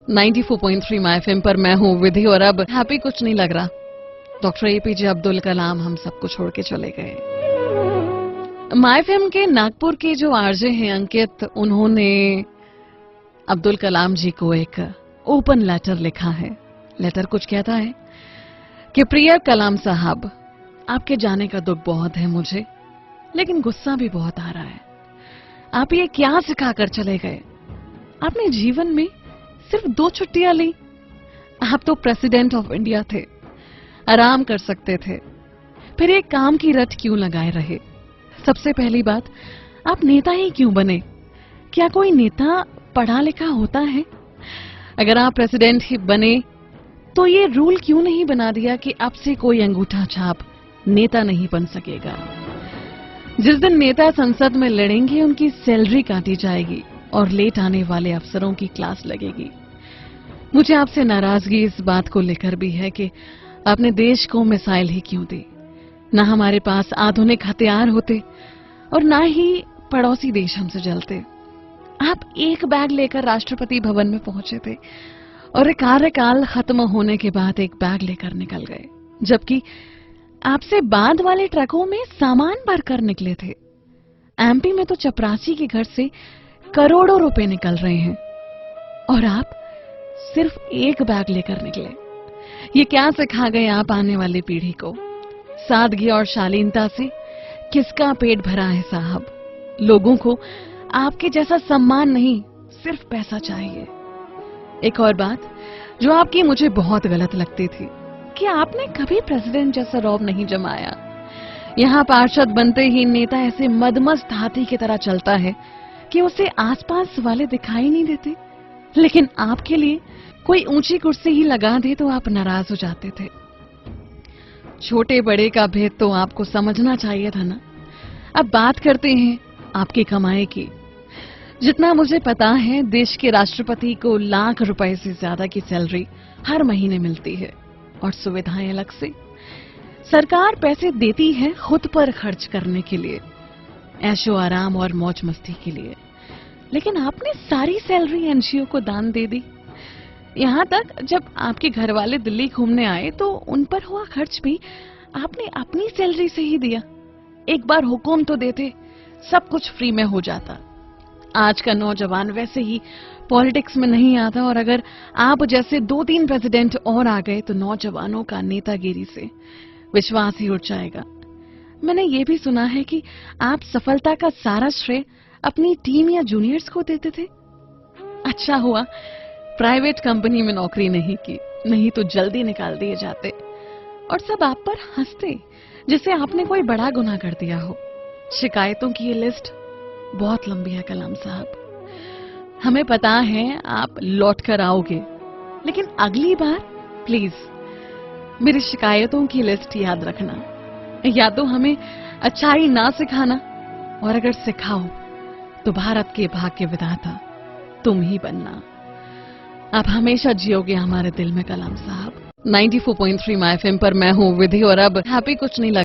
94.3 my FM पर मैं हूँ विधि और अब हैप्पी कुछ नहीं लग रहा। डॉक्टर एपीजे अब्दुल कलाम हम सबको छोड़ के चले गए। माय एफएम के नागपुर के जो आरजे हैं अंकित, उन्होंने अब्दुल कलाम जी को एक ओपन लेटर लिखा है। लेटर कुछ कहता है कि प्रिय कलाम साहब, आपके जाने का दुख बहुत है मुझे, लेकिन गुस्सा भी बहुत आ रहा है। आप ये क्या सिखाकर चले गए? आपने जीवन में सिर्फ 2 छुट्टियां ली। आप तो प्रेसिडेंट ऑफ इंडिया थे, आराम कर सकते थे, फिर एक काम की रट क्यों लगाए रहे? सबसे पहली बात, आप नेता ही क्यों बने? क्या कोई नेता पढ़ा लिखा होता है? अगर आप प्रेसिडेंट ही बने तो ये रूल क्यों नहीं बना दिया कि आपसे कोई अंगूठा छाप नेता नहीं बन सकेगा? जिस दिन नेता संसद में लड़ेंगे उनकी सैलरी काटी जाएगी और लेट आने वाले अफसरों की क्लास लगेगी। मुझे आपसे नाराजगी इस बात को लेकर भी है कि आपने देश को मिसाइल ही क्यों दी? ना हमारे पास आधुनिक हथियार होते और ना ही पड़ोसी देश हमसे जलते। आप एक बैग लेकर राष्ट्रपति भवन में पहुंचे थे और कार्यकाल खत्म होने के बाद एक बैग लेकर निकल गए, जबकि आपसे बाद वाले ट्रकों में सामान भरकर निकले थे। एमपी में तो चपरासी के घर से करोड़ों रुपए निकल रहे हैं और आप सिर्फ एक बैग लेकर निकले। ये क्या सिखा गए आप आने वाली पीढ़ी को? सादगी और शालीनता से किसका पेट भरा है साहब? लोगों को आपके जैसा सम्मान नहीं, सिर्फ पैसा चाहिए। एक और बात जो आपकी मुझे बहुत गलत लगती थी कि आपने कभी प्रेसिडेंट जैसा रौब नहीं जमाया। यहाँ पार्षद बनते ही नेता ऐसे मदमस्त हाथी की तरह चलता है कि उसे आसपास वाले दिखाई नहीं देते, लेकिन आपके लिए कोई ऊंची कुर्सी ही लगा दे तो आप नाराज हो जाते थे। छोटे बड़े का भेद तो आपको समझना चाहिए था ना। अब बात करते हैं आपकी कमाई की। जितना मुझे पता है, देश के राष्ट्रपति को लाख रुपए से ज्यादा की सैलरी हर महीने मिलती है और सुविधाएं अलग से। सरकार पैसे देती है खुद पर खर्च करने के लिए, ऐशो आराम और मौज मस्ती के लिए, लेकिन आपने सारी सैलरी एनजीओ को दान दे दी। यहाँ तक जब आपके घर वाले दिल्ली घूमने आए तो उन पर हुआ खर्च भी आपने अपनी सैलरी से ही दिया। एक बार हुक्म तो देते, सब कुछ फ्री में हो जाता। आज का नौजवान वैसे ही पॉलिटिक्स में नहीं आता और अगर आप जैसे 2-3 प्रेसिडेंट और आ गए तो नौजवानों का नेतागिरी से विश्वास ही उठ जाएगा। मैंने ये भी सुना है कि आप सफलता का सारा श्रेय अपनी टीम या जूनियर्स को देते थे। अच्छा हुआ प्राइवेट कंपनी में नौकरी नहीं की, नहीं तो जल्दी निकाल दिए जाते और सब आप पर हंसते जिसे आपने कोई बड़ा गुनाह कर दिया हो। शिकायतों की ये लिस्ट बहुत लंबी है कलाम साहब। हमें पता है आप लौट कर आओगे, लेकिन अगली बार प्लीज मेरी शिकायतों की लिस्ट याद रखना। या तो हमें अच्छाई ना सिखाना, और अगर सिखाओ तो भारत के भाग्य विधाता तुम ही बनना। आप हमेशा जियोगे हमारे दिल में कलाम साहब। 94.3 माय एफएम पर मैं हूँ विधि और अब हैप्पी कुछ नहीं लग